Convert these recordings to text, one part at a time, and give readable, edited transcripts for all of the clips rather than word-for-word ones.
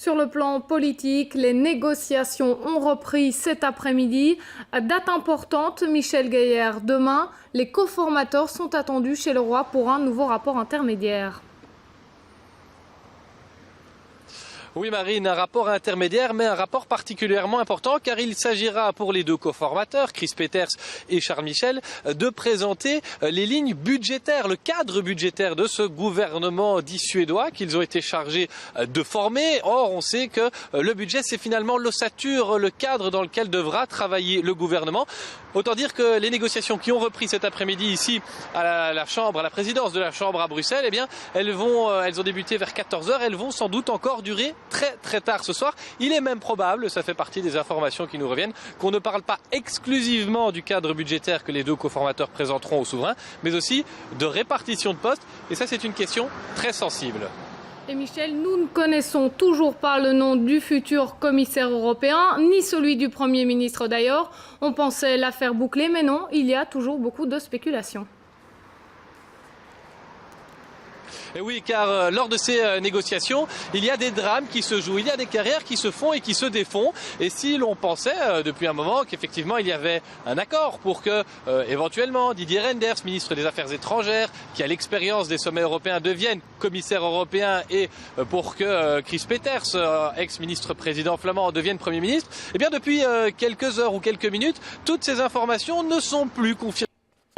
Sur le plan politique, les négociations ont repris cet après-midi. Date importante, Michel Gaillard. Demain, les coformateurs sont attendus chez le roi pour un nouveau rapport intermédiaire. Oui Marine, un rapport intermédiaire, mais un rapport particulièrement important car il s'agira pour les deux coformateurs, Chris Peeters et Charles Michel, de présenter les lignes budgétaires, le cadre budgétaire de ce gouvernement dit suédois qu'ils ont été chargés de former. Or, on sait que le budget, c'est finalement l'ossature, le cadre dans lequel devra travailler le gouvernement. Autant dire que les négociations qui ont repris cet après-midi ici à la Chambre, à la présidence de la Chambre à Bruxelles, eh bien, elles ont débuté vers 14 h, elles vont sans doute encore durer très tard ce soir. Il est même probable, ça fait partie des informations qui nous reviennent, qu'on ne parle pas exclusivement du cadre budgétaire que les deux coformateurs présenteront aux souverains, mais aussi de répartition de postes. Et ça, c'est une question très sensible. Et Michel, nous ne connaissons toujours pas le nom du futur commissaire européen, ni celui du Premier ministre d'ailleurs. On pensait l'affaire bouclée, mais non, il y a toujours beaucoup de spéculations. Et oui, car lors de ces négociations, il y a des drames qui se jouent, il y a des carrières qui se font et qui se défont. Et si l'on pensait depuis un moment qu'effectivement il y avait un accord pour que éventuellement Didier Reynders, ministre des Affaires étrangères, qui a l'expérience des sommets européens, devienne commissaire européen et pour que Chris Peeters, ex-ministre président flamand, devienne Premier ministre, eh bien depuis quelques heures ou quelques minutes, toutes ces informations ne sont plus confirmées.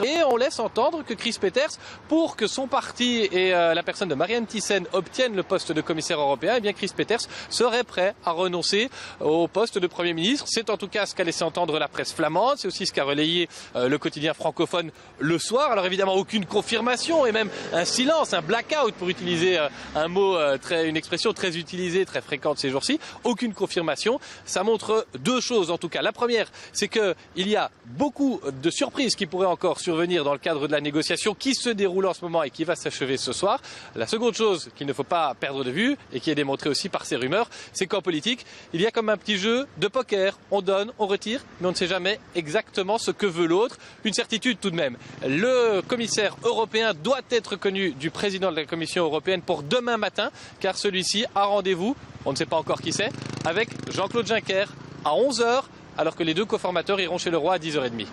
Et on laisse entendre que Chris Peeters, pour que son parti et la personne de Marianne Thyssen obtiennent le poste de commissaire européen, eh bien Chris Peeters serait prêt à renoncer au poste de Premier ministre. C'est en tout cas ce qu'a laissé entendre la presse flamande, c'est aussi ce qu'a relayé le quotidien francophone le soir. Alors évidemment aucune confirmation et même un silence, un blackout pour utiliser un mot, une expression très utilisée, très fréquente ces jours-ci. Aucune confirmation. Ça montre deux choses en tout cas. La première, c'est qu'il y a beaucoup de surprises qui pourraient encore survenir dans le cadre de la négociation qui se déroule en ce moment et qui va s'achever ce soir. La seconde chose qu'il ne faut pas perdre de vue et qui est démontrée aussi par ces rumeurs, c'est qu'en politique, il y a comme un petit jeu de poker. On donne, on retire, mais on ne sait jamais exactement ce que veut l'autre. Une certitude tout de même. Le commissaire européen doit être connu du président de la Commission européenne pour demain matin, car celui-ci a rendez-vous, on ne sait pas encore qui c'est, avec Jean-Claude Juncker à 11 h, alors que les deux coformateurs iront chez le roi à 10 h 30.